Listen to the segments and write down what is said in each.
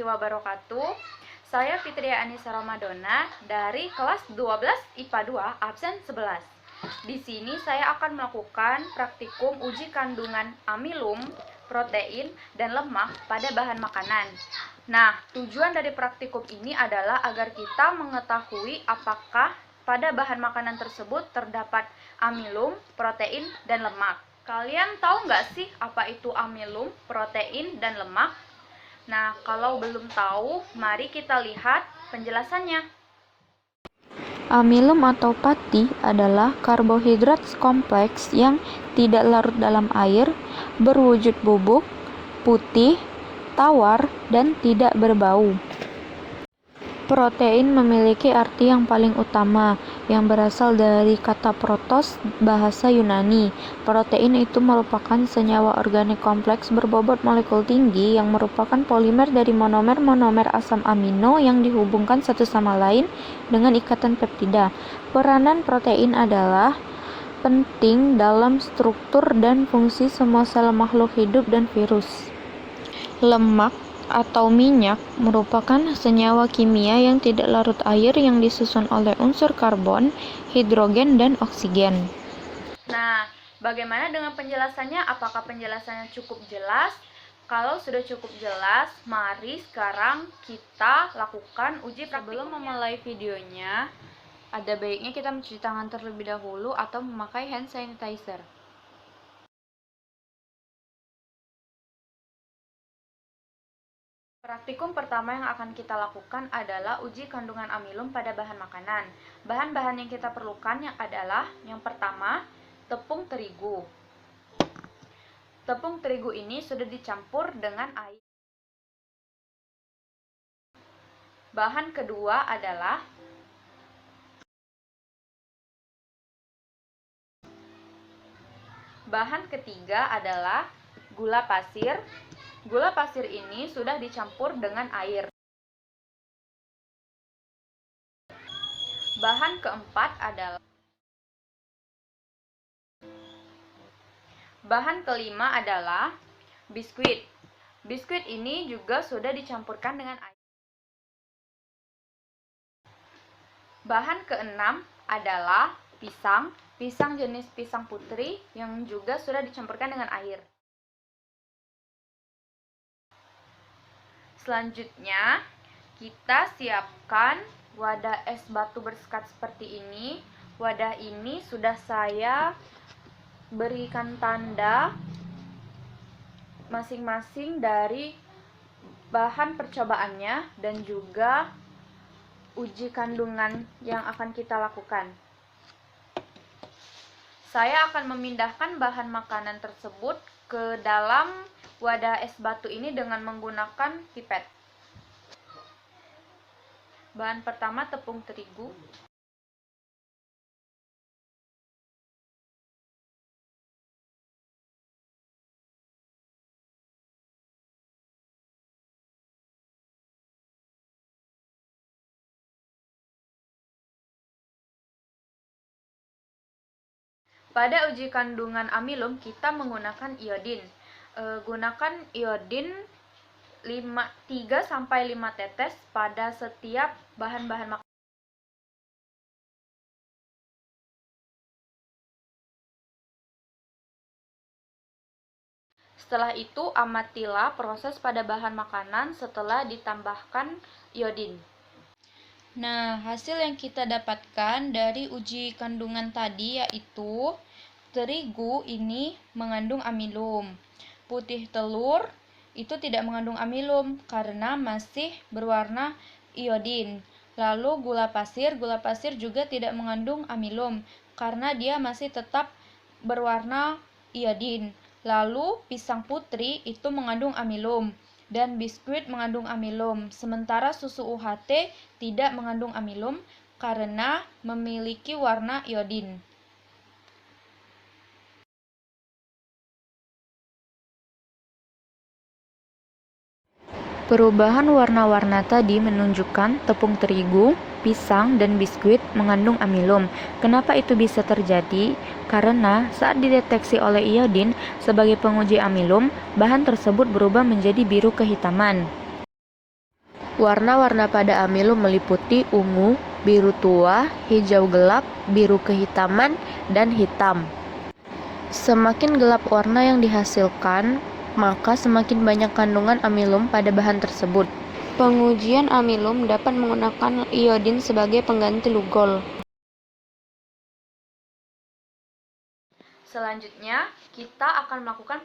wabarakatuh. Saya Fitria Anissa Ramadona dari kelas 12 IPA 2 absen 11. Di sini saya akan melakukan praktikum uji kandungan amilum, protein, dan lemak pada bahan makanan. Nah, tujuan dari praktikum ini adalah agar kita mengetahui apakah pada bahan makanan tersebut terdapat amilum, protein, dan lemak. Kalian tahu nggak sih apa itu amilum, protein, dan lemak? Nah, kalau belum tahu, mari kita lihat penjelasannya. Amilum atau pati adalah karbohidrat kompleks yang tidak larut dalam air, berwujud bubuk, putih, tawar, dan tidak berbau. Protein memiliki arti yang paling utama, yang berasal dari kata protos, bahasa Yunani. Protein itu merupakan senyawa organik kompleks berbobot molekul tinggi yang merupakan polimer dari monomer-monomer asam amino yang dihubungkan satu sama lain dengan ikatan peptida. Peranan protein adalah penting dalam struktur dan fungsi semua sel makhluk hidup dan virus. Lemak atau minyak merupakan senyawa kimia yang tidak larut air yang disusun oleh unsur karbon, hidrogen, dan oksigen. Nah, bagaimana dengan penjelasannya? Apakah penjelasannya cukup jelas? Kalau sudah cukup jelas, mari sekarang kita lakukan uji praktikum. Sebelum memulai videonya, ada baiknya kita mencuci tangan terlebih dahulu atau memakai hand sanitizer. Praktikum pertama yang akan kita lakukan adalah uji kandungan amilum pada bahan makanan. Bahan-bahan yang kita perlukan adalah yang pertama, tepung terigu. Tepung terigu ini sudah dicampur dengan air. Bahan kedua adalah bahan ketiga adalah gula pasir. Gula pasir ini sudah dicampur dengan air. Bahan keempat adalah bahan kelima adalah biskuit. Biskuit ini juga sudah dicampurkan dengan air. Bahan keenam adalah pisang. Pisang jenis pisang putri yang juga sudah dicampurkan dengan air. Selanjutnya, kita siapkan wadah es batu bersekat seperti ini. Wadah ini sudah saya berikan tanda masing-masing dari bahan percobaannya dan juga uji kandungan yang akan kita lakukan. Saya akan memindahkan bahan makanan tersebut ke dalam wadah es batu ini dengan menggunakan pipet. Bahan pertama tepung terigu. Pada uji kandungan amilum kita menggunakan iodin. Gunakan iodin 3-5 tetes pada setiap bahan-bahan makanan. Setelah itu amatilah proses pada bahan makanan setelah ditambahkan iodin. Nah, hasil yang kita dapatkan dari uji kandungan tadi yaitu terigu ini mengandung amilum. Putih telur itu tidak mengandung amilum karena masih berwarna iodin. Lalu gula pasir juga tidak mengandung amilum karena dia masih tetap berwarna iodin. Lalu pisang putri itu mengandung amilum dan biskuit mengandung amilum. Sementara susu UHT tidak mengandung amilum karena memiliki warna iodin. Perubahan warna-warna tadi menunjukkan tepung terigu, pisang, dan biskuit mengandung amilum. Kenapa itu bisa terjadi? Karena saat dideteksi oleh iodin sebagai penguji amilum, bahan tersebut berubah menjadi biru kehitaman. Warna-warna pada amilum meliputi ungu, biru tua, hijau gelap, biru kehitaman, dan hitam. Semakin gelap warna yang dihasilkan, maka semakin banyak kandungan amilum pada bahan tersebut. Pengujian amilum dapat menggunakan iodin sebagai pengganti lugol. Selanjutnya, kita akan melakukan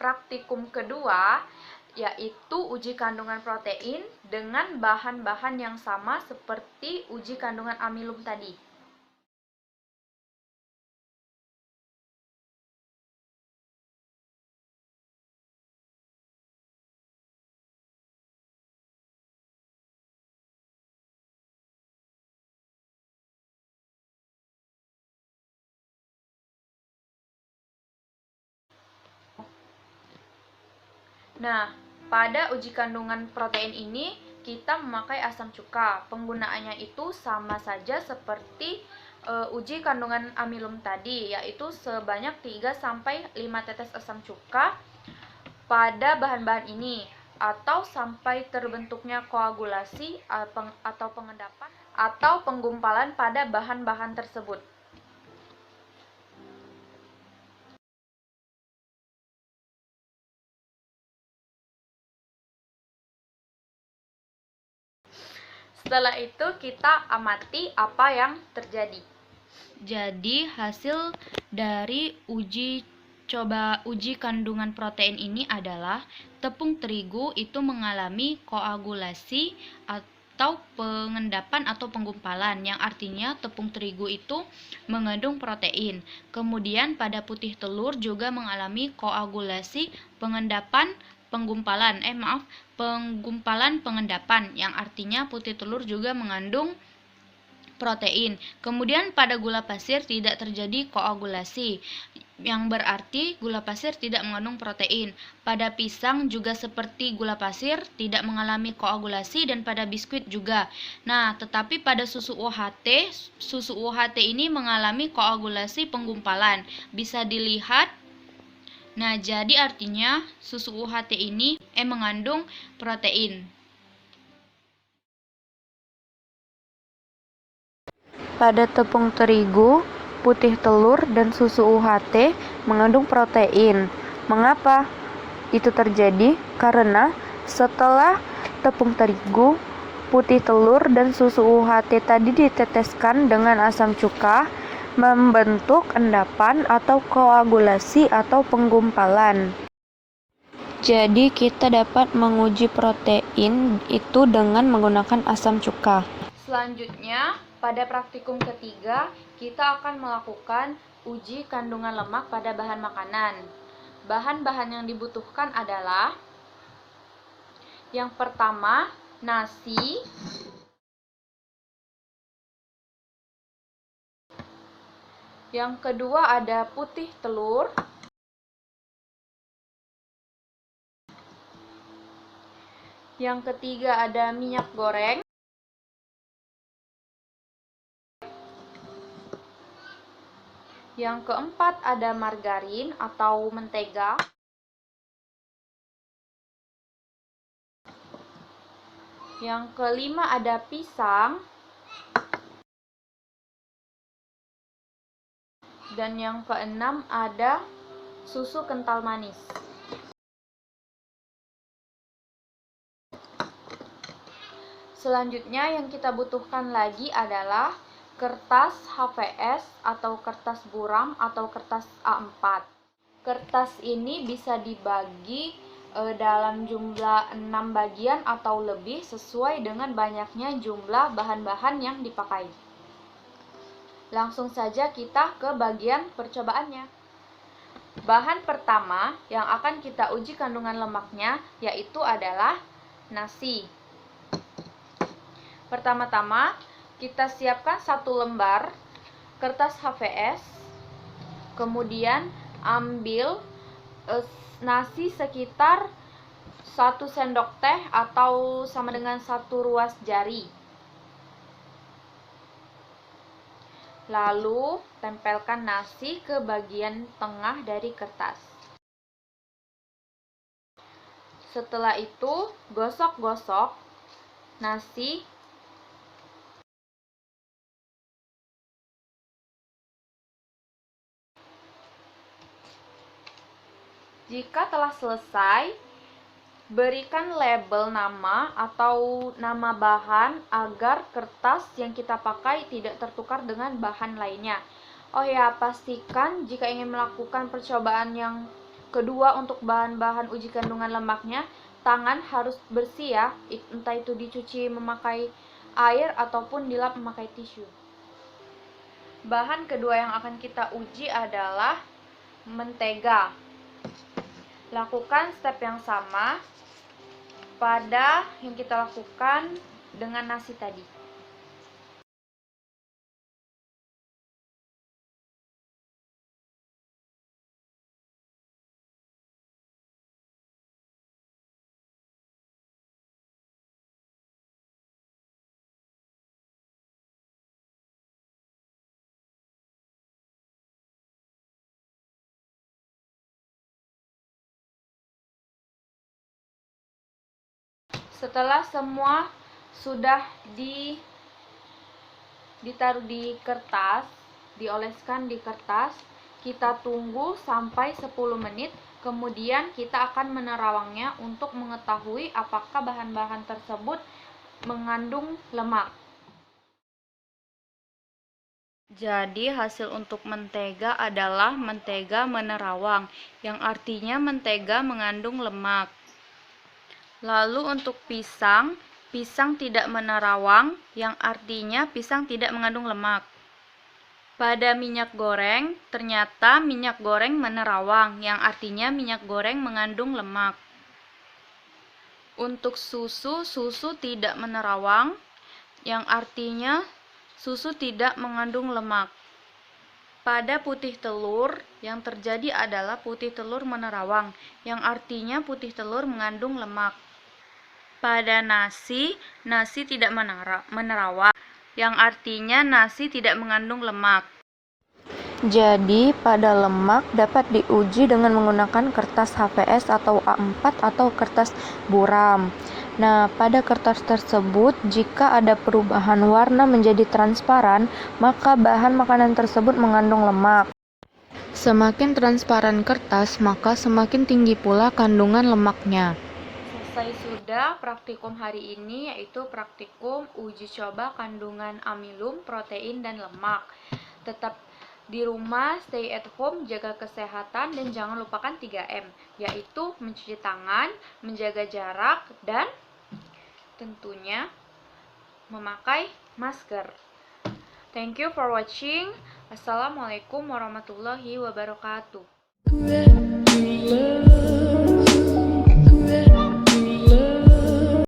praktikum kedua, yaitu uji kandungan protein dengan bahan-bahan yang sama seperti uji kandungan amilum tadi. Nah, pada uji kandungan protein ini kita memakai asam cuka. Penggunaannya itu sama saja seperti uji kandungan amilum tadi, yaitu sebanyak 3-5 tetes asam cuka pada bahan-bahan ini atau sampai terbentuknya koagulasi atau pengendapan atau penggumpalan pada bahan-bahan tersebut. Setelah itu kita amati apa yang terjadi. Jadi hasil dari uji kandungan protein ini adalah tepung terigu itu mengalami koagulasi atau pengendapan atau penggumpalan, yang artinya tepung terigu itu mengandung protein. Kemudian pada putih telur juga mengalami koagulasi, pengendapan, penggumpalan pengendapan, yang artinya putih telur juga mengandung protein. Kemudian pada gula pasir tidak terjadi koagulasi, yang berarti gula pasir tidak mengandung protein. Pada pisang juga seperti gula pasir tidak mengalami koagulasi, dan pada biskuit juga. Nah, tetapi pada susu UHT ini mengalami koagulasi penggumpalan. Bisa dilihat. Nah, jadi artinya susu UHT ini mengandung protein. Pada tepung terigu, putih telur, dan susu UHT mengandung protein. Mengapa itu terjadi? Karena setelah tepung terigu, putih telur, dan susu UHT tadi diteteskan dengan asam cuka, membentuk endapan atau koagulasi atau penggumpalan. Jadi kita dapat menguji protein itu dengan menggunakan asam cuka. Selanjutnya, pada praktikum ketiga, kita akan melakukan uji kandungan lemak pada bahan makanan. Bahan-bahan yang dibutuhkan adalah yang pertama, nasi, yang kedua ada putih telur, yang ketiga ada minyak goreng, yang keempat ada margarin atau mentega, yang kelima ada pisang, dan yang keenam ada susu kental manis. Selanjutnya yang kita butuhkan lagi adalah kertas HVS atau kertas buram atau kertas A4. Kertas ini bisa dibagi dalam jumlah 6 bagian atau lebih sesuai dengan banyaknya jumlah bahan-bahan yang dipakai. Langsung saja kita ke bagian percobaannya. Bahan pertama yang akan kita uji kandungan lemaknya yaitu adalah nasi. Pertama-tama kita siapkan 1 lembar kertas HVS. Kemudian ambil nasi sekitar 1 sendok teh atau sama dengan 1 ruas jari. Lalu tempelkan nasi ke bagian tengah dari kertas. Setelah itu gosok-gosok nasi, jika telah selesai, berikan label nama atau nama bahan agar kertas yang kita pakai tidak tertukar dengan bahan lainnya. Oh ya, pastikan jika ingin melakukan percobaan yang kedua untuk bahan-bahan uji kandungan lemaknya, tangan harus bersih ya, entah itu dicuci memakai air ataupun dilap memakai tisu. Bahan kedua yang akan kita uji adalah mentega. Lakukan step yang sama pada yang kita lakukan dengan nasi tadi. Setelah semua sudah ditaruh di kertas, dioleskan di kertas, kita tunggu sampai 10 menit, kemudian kita akan menerawangnya untuk mengetahui apakah bahan-bahan tersebut mengandung lemak. Jadi hasil untuk mentega adalah mentega menerawang, yang artinya mentega mengandung lemak. Lalu untuk pisang, pisang tidak menerawang, yang artinya pisang tidak mengandung lemak. Pada minyak goreng, ternyata minyak goreng menerawang, yang artinya minyak goreng mengandung lemak. Untuk susu, susu tidak menerawang, yang artinya susu tidak mengandung lemak. Pada putih telur, yang terjadi adalah putih telur menerawang, yang artinya putih telur mengandung lemak. Pada nasi, nasi tidak menerawang, yang artinya nasi tidak mengandung lemak. Jadi, pada lemak dapat diuji dengan menggunakan kertas HVS atau A4 atau kertas buram. Nah, pada kertas tersebut, jika ada perubahan warna menjadi transparan, maka bahan makanan tersebut mengandung lemak. Semakin transparan kertas, maka semakin tinggi pula kandungan lemaknya. Selesai sudah praktikum hari ini, yaitu praktikum uji coba kandungan amilum, protein, dan lemak. Tetap di rumah, stay at home, jaga kesehatan, dan jangan lupakan 3M, yaitu mencuci tangan, menjaga jarak, dan tentunya memakai masker. Thank you for watching. Assalamualaikum warahmatullahi wabarakatuh.